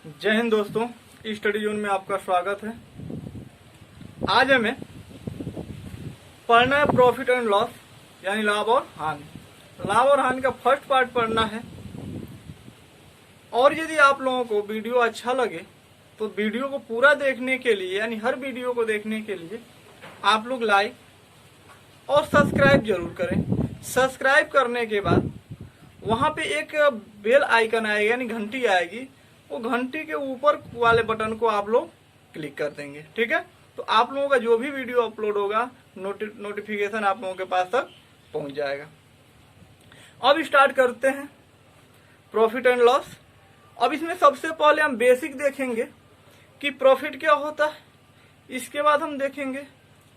जय हिंद दोस्तों, study zone में आपका स्वागत है। आज हमें पढ़ना है प्रॉफिट एंड लॉस यानी लाभ और हानि। लाभ और हानि का फर्स्ट पार्ट पढ़ना है। और यदि आप लोगों को वीडियो अच्छा लगे तो वीडियो को पूरा देखने के लिए यानी हर वीडियो को देखने के लिए आप लोग लाइक और सब्सक्राइब जरूर करें। सब्सक्राइब करने के बाद वहां पे एक बेल आइकन आएगा यानी घंटी आएगी, वो घंटी के ऊपर वाले बटन को आप लोग क्लिक कर देंगे। ठीक है, तो आप लोगों का जो भी वीडियो अपलोड होगा नोटिफिकेशन आप लोगों के पास तक पहुंच जाएगा। अब स्टार्ट करते हैं प्रॉफिट एंड लॉस। अब इसमें सबसे पहले हम बेसिक देखेंगे कि प्रॉफिट क्या होता है, इसके बाद हम देखेंगे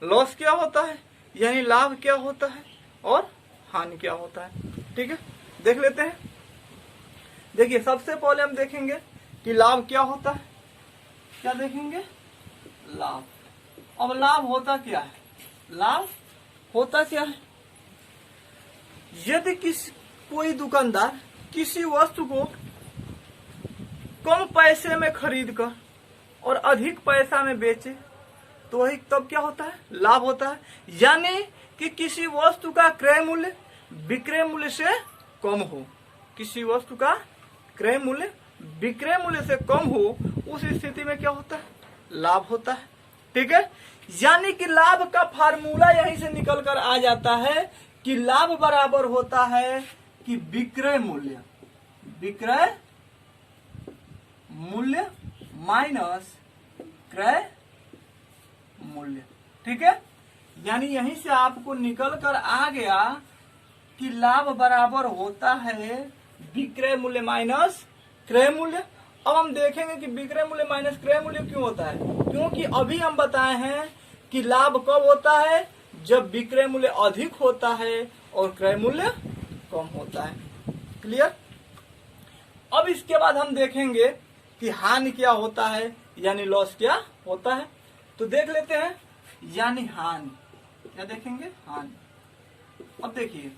लॉस क्या होता है यानी लाभ क्या होता है और हानि क्या होता है। ठीक है, देख लेते हैं। देखिए, सबसे पहले हम देखेंगे कि लाभ क्या होता है। क्या देखेंगे? लाभ। अब लाभ होता क्या है? लाभ होता क्या है? यदि कोई दुकानदार किसी वस्तु को कम पैसे में खरीद कर और अधिक पैसा में बेचे तो वही तब क्या होता है? लाभ होता है। यानी कि किसी वस्तु का क्रय मूल्य विक्रय मूल्य से कम हो, किसी वस्तु का क्रय मूल्य विक्रय मूल्य से कम हो, उस स्थिति में क्या होता है? लाभ होता है। ठीक है, यानी कि लाभ का फार्मूला यहीं से निकल कर आ जाता है कि लाभ बराबर होता है कि विक्रय मूल्य माइनस क्रय मूल्य। ठीक है, यानी यहीं से आपको निकल कर आ गया कि लाभ बराबर होता है विक्रय मूल्य माइनस क्रय मूल्य। अब हम देखेंगे कि विक्रय मूल्य माइनस क्रय मूल्य क्यों होता है, क्योंकि अभी हम बताए हैं कि लाभ कब होता है? जब विक्रय मूल्य अधिक होता है और क्रय मूल्य कम होता है। क्लियर? अब इसके बाद हम देखेंगे कि हानि क्या होता है यानी लॉस क्या होता है। तो देख लेते हैं। यानी हानि क्या देखेंगे? हानि। अब देखिए,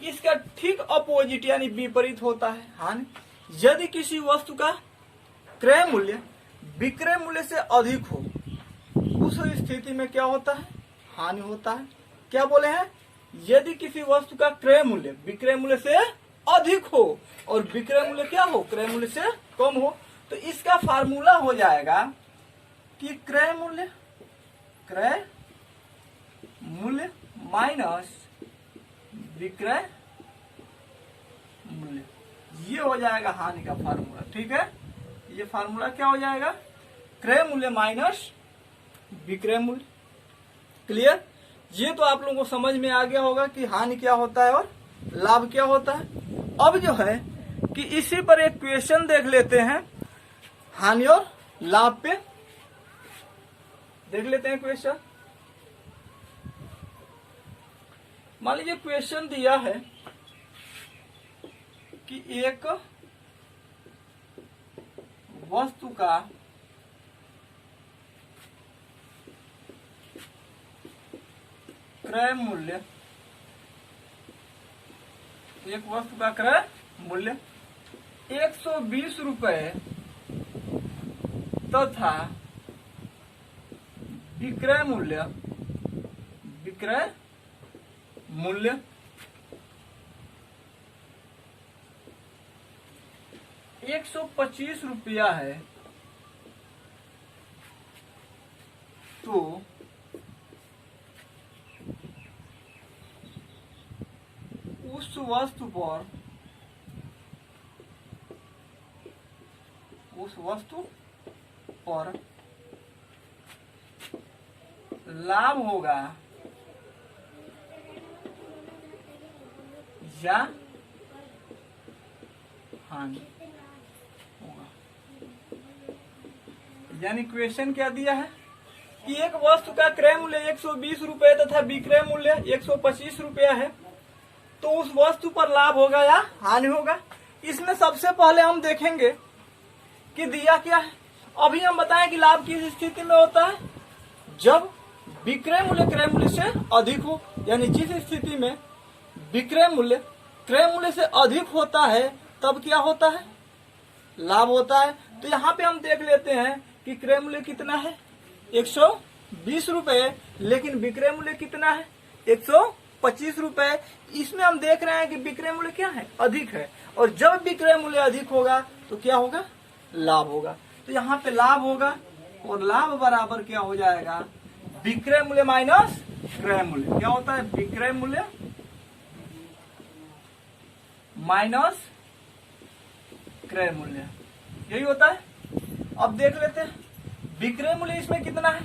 इसका ठीक अपोजिट यानी विपरीत होता है हानि। यदि किसी वस्तु का क्रय मूल्य विक्रय मूल्य से अधिक हो, उस स्थिति में क्या होता है? हानि होता है। क्या बोले हैं? यदि किसी वस्तु का क्रय मूल्य विक्रय मूल्य से अधिक हो और विक्रय मूल्य क्या हो? क्रय मूल्य से कम हो, तो इसका फार्मूला हो जाएगा कि क्रय मूल्य माइनस विक्रय मूल्य, ये हो जाएगा हानि का फार्मूला। ठीक है, ये फार्मूला क्या हो जाएगा? क्रय मूल्य माइनस विक्रय मूल्य। क्लियर? ये तो आप लोगों को समझ में आ गया होगा कि हानि क्या होता है और लाभ क्या होता है। अब जो है कि इसी पर एक क्वेश्चन देख लेते हैं, हानि और लाभ पे देख लेते हैं क्वेश्चन। मान लीजिए क्वेश्चन दिया है कि एक वस्तु का क्रय मूल्य, एक वस्तु का क्रय मूल्य 120 रुपए तथा विक्रय मूल्य 125 रुपया है, तो उस वस्तु पर लाभ होगा या हानि होगा। यानी क्वेश्चन क्या दिया है कि एक वस्तु का क्रय मूल्य 120 रुपए तथा विक्रय मूल्य 125 रुपया है, तो उस वस्तु पर लाभ होगा या हानि होगा। इसमें सबसे पहले हम देखेंगे कि दिया क्या है। अभी हम बताएं कि लाभ किस स्थिति में होता है? जब विक्रय मूल्य क्रय मूल्य से अधिक हो, यानी जिस स्थिति में विक्रय मूल्य क्रय मूल्य से अधिक होता है तब क्या होता है? लाभ होता है। तो यहाँ पे हम देख लेते हैं कि क्रय मूल्य कितना है 120 रुपए, लेकिन विक्रय मूल्य कितना है 125 रुपए। इसमें हम देख रहे हैं कि विक्रय मूल्य क्या है, अधिक है, और जब विक्रय मूल्य अधिक होगा तो क्या होगा, लाभ होगा। तो यहाँ पे लाभ होगा, और लाभ बराबर क्या हो जाएगा, विक्रय मूल्य माइनस क्रय मूल्य। क्या होता है, विक्रय मूल्य माइनस क्रय मूल्य, यही होता है। अब देख लेते हैं विक्रय मूल्य इसमें कितना है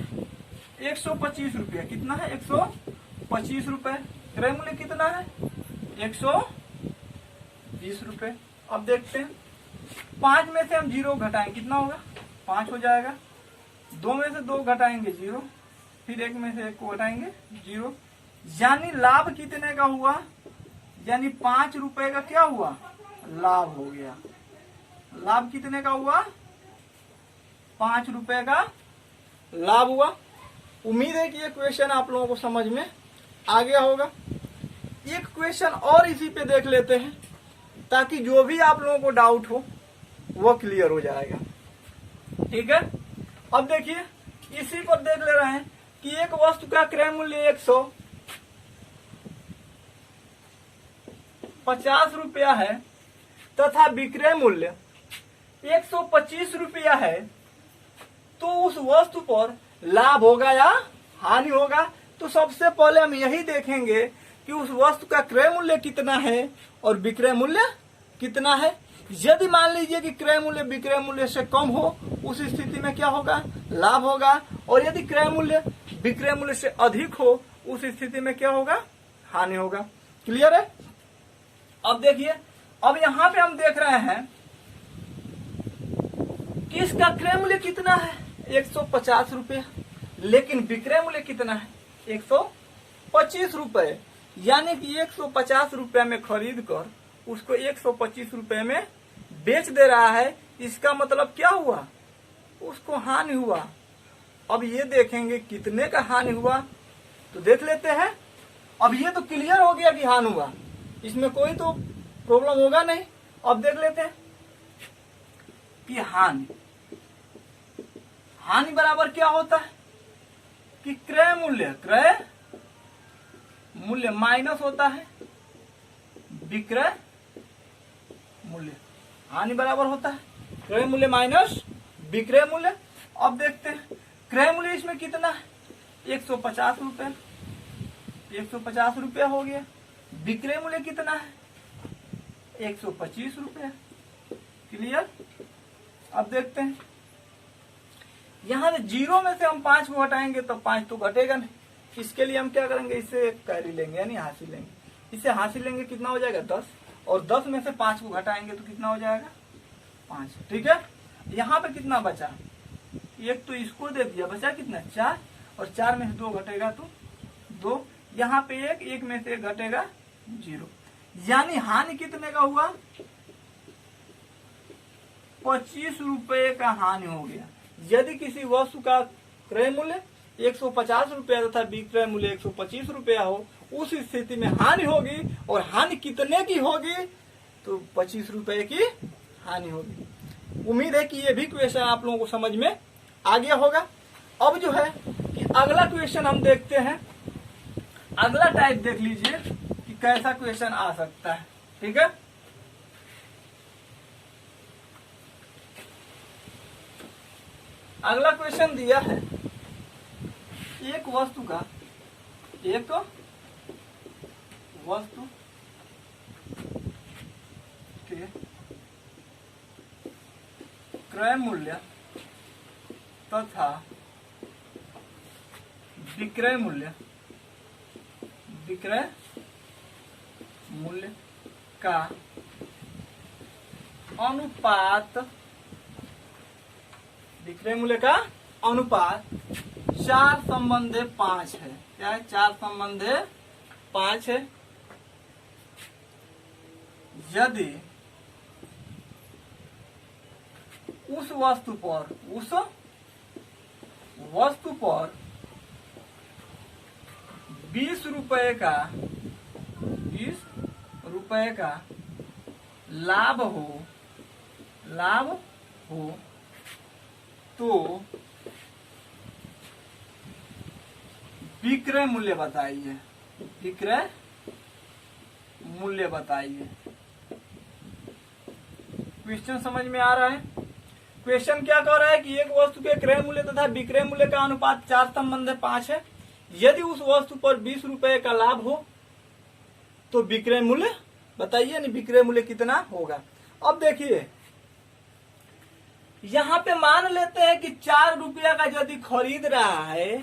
125 रुपया, कितना है 125 रुपए। क्रय मूल्य कितना है 120 रुपए। अब देखते हैं 5 में से हम 0 घटाएंगे, कितना होगा 5 हो जाएगा। 2 में से 2 घटाएंगे 0, फिर 1 में से 1 को घटाएंगे 0, यानी लाभ कितने का हुआ, यानी 5 रुपए का क्या हुआ, लाभ हो गया। लाभ कितने का हुआ, 5 रुपए का लाभ हुआ। उम्मीद है कि ये क्वेश्चन आप लोगों को समझ में आ गया होगा। एक क्वेश्चन और इसी पे देख लेते हैं, ताकि जो भी आप लोगों को डाउट हो वो क्लियर हो जाएगा। ठीक है, अब देखिए इसी पर देख ले रहे हैं कि एक वस्तु का क्रय मूल्य 150 रुपया है तथा विक्रय मूल्य 125 रुपया है, तो उस वस्तु पर लाभ होगा या हानि होगा। तो सबसे पहले हम यही देखेंगे कि उस वस्तु का क्रय मूल्य कितना है और विक्रय मूल्य कितना है। यदि मान लीजिए कि क्रय मूल्य विक्रय मूल्य से कम हो, उस स्थिति में क्या होगा, लाभ होगा, और यदि क्रय मूल्य विक्रय मूल्य से अधिक हो, उस स्थिति में क्या होगा, हानि होगा। क्लियर है। अब देखिए, अब यहाँ पे हम देख रहे हैं कि इसका क्रय मूल्य कितना है 150 रुपये, लेकिन विक्रय मूल्य कितना है 125 रुपए, यानी कि 150 रुपए में खरीद कर उसको 125 रुपए में बेच दे रहा है। इसका मतलब क्या हुआ, उसको हानि हुआ। अब ये देखेंगे कितने का हानि हुआ, तो देख लेते हैं। अब ये तो क्लियर हो गया कि हानि हुआ, इसमें कोई तो प्रॉब्लम होगा नहीं। अब देख लेते हैं कि हानि बराबर क्या होता है कि क्रय मूल्य माइनस होता है विक्रय मूल्य। हानि बराबर होता है क्रय मूल्य माइनस विक्रय मूल्य। अब देखते हैं क्रय मूल्य इसमें कितना है 150 रुपए, 150 रुपया हो गया। विक्रय मूल्य कितना है 125 रुपया। क्लियर। अब देखते हैं यहाँ से 0 में से हम 5 को घटाएंगे तो 5 तो घटेगा नहीं। इसके लिए हम क्या करेंगे, इससे कैरी लेंगे यानी हासिल लेंगे। इसे हासिल लेंगे, कितना हो जाएगा 10, और 10 में से 5 को घटाएंगे तो कितना हो जाएगा 5। ठीक है। यहाँ पे कितना बचा, एक तो इसको दे दिया, बचा कितना 4, और 4 में से 2 घटेगा तो 2, यहाँ पे 1 में से 1 घटेगा 0, यानी हानि कितने का हुआ 25 रुपए का हानि हो गया। यदि किसी वस्तु का क्रय मूल्य 150 रुपया तथा विक्रय मूल्य 125 रुपया हो, उस स्थिति में हानि होगी, और हानि कितने की होगी, तो 25 रुपए की हानि होगी। उम्मीद है कि ये भी क्वेश्चन आप लोगों को समझ में आ गया होगा। अब जो है कि अगला क्वेश्चन हम देखते हैं। अगला टाइप देख लीजिए कि कैसा क्वेश्चन आ सकता है। ठीक है। अगला क्वेश्चन दिया है, एक वस्तु के क्रय मूल्य तथा विक्रय मूल्य का अनुपात, विक्रय मूल्य का अनुपात 4:5 है। क्या है, 4:5 है। यदि उस वस्तु पर 20 रुपए का लाभ हो तो विक्रय मूल्य बताइए, विक्रय मूल्य बताइए। क्वेश्चन समझ में आ रहा है? क्वेश्चन क्या कह रहा है कि एक वस्तु के क्रय मूल्य तथा विक्रय मूल्य का अनुपात 4 संबंध 5 है। यदि उस वस्तु पर 20 रुपए का लाभ हो तो विक्रय मूल्य बताइए, नहीं विक्रय मूल्य कितना होगा। अब देखिए यहां पे मान लेते हैं कि 4 रुपया का यदि खरीद रहा है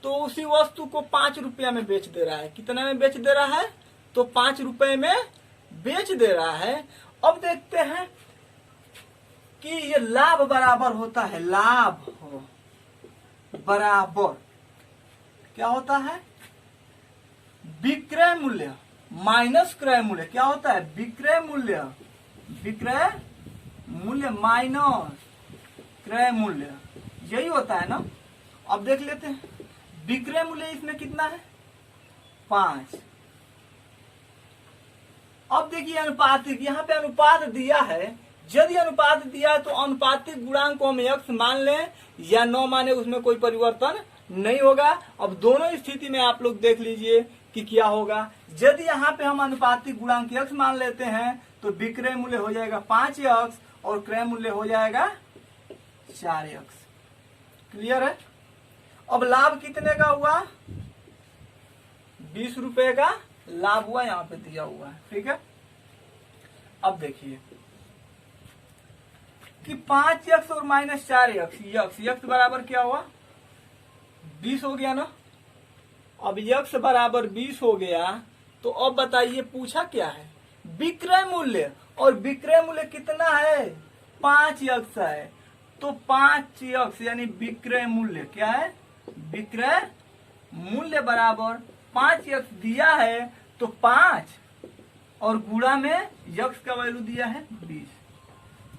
तो उसी वस्तु को 5 रुपया में बेच दे रहा है। कितना में बेच दे रहा है? तो 5 रुपए में बेच दे रहा है। अब देखते हैं कि ये लाभ बराबर होता है, लाभ हो बराबर क्या होता है? विक्रय मूल्य माइनस क्रय मूल्य। क्या होता है? विक्रय मूल्य, विक्रय मूल्य माइनस क्रय मूल्य, यही होता है ना। अब देख लेते हैं विक्रय मूल्य इसमें कितना है? 5। अब देखिए अनुपातिक, यहाँ पे अनुपात दिया है। यदि अनुपात दिया है तो अनुपातिक गुणांक को हम x मान लें या न माने, उसमें कोई परिवर्तन नहीं होगा। अब दोनों स्थिति में आप लोग देख लीजिए कि क्या होगा। यदि यहाँ पे हम अनुपातिक गुणांक x मान लेते हैं तो विक्रय मूल्य हो जाएगा 5x और क्रय मूल्य हो जाएगा 4x। क्लियर है? अब लाभ कितने का हुआ? 20 रुपए का लाभ हुआ, यहाँ पे दिया हुआ है। ठीक है, अब देखिए कि 5x और माइनस 4x, यक्स बराबर क्या हुआ? 20 हो गया ना। अब यक्स बराबर 20 हो गया तो अब बताइए पूछा क्या है? विक्रय मूल्य, और विक्रय मूल्य कितना है? 5x है। तो 5x यानी विक्रय मूल्य क्या है? विक्रय मूल्य बराबर 5x दिया है तो 5 और गुणा में यक्स का वैल्यू दिया है 20।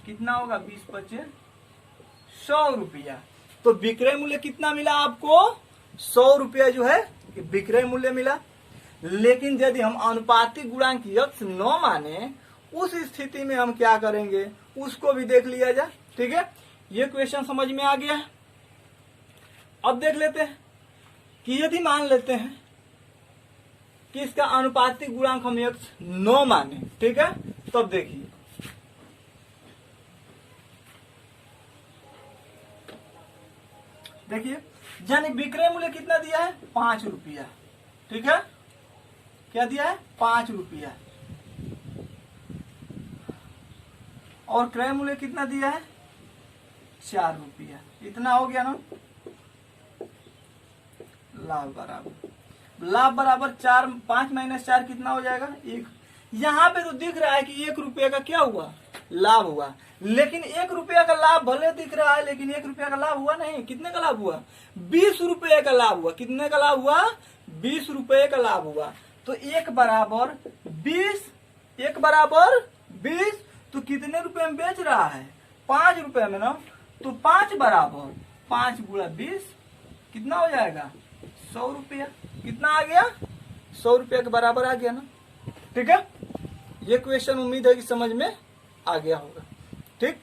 कितना होगा? 20 × 5 100 रुपया। तो विक्रय मूल्य कितना मिला आपको? 100 रुपया जो है विक्रय मूल्य मिला। लेकिन यदि हम अनुपातिक गुणांक यक्स न माने, उस स्थिति में हम क्या करेंगे उसको भी देख लिया जाए। ठीक है, ये क्वेश्चन समझ में आ गया है। अब देख लेते हैं कि यदि मान लेते हैं कि इसका अनुपातिक गुणांक हम यक्स न माने, ठीक है, तब देखिए यानी विक्रय मूल्य कितना दिया है? 5 रुपया। ठीक है, क्या दिया है? 5 रुपया। और क्रय मूल्य कितना दिया है? 4 रुपया। इतना हो गया ना। लाभ बराबर 4, 5 - 4 कितना हो जाएगा? 1। यहाँ पे तो दिख रहा है कि 1 रुपये का क्या हुआ? लाभ हुआ। लेकिन 1 रुपया का लाभ भले दिख रहा है, लेकिन 1 रुपया का लाभ हुआ नहीं। कितने का लाभ हुआ? 20 रुपये का लाभ हुआ। कितने का लाभ हुआ? 20 रुपये का लाभ हुआ। तो 1 बराबर 20, 1 बराबर 20, तो कितने रुपए में बेच रहा है? 5 रुपए में ना। तो 5 बराबर 5 × 20 कितना हो जाएगा? 100 रुपया। कितना आ गया? 100 रुपये के बराबर आ गया ना। ठीक है, ये क्वेश्चन उम्मीद है कि समझ में आ गया होगा। ठीक।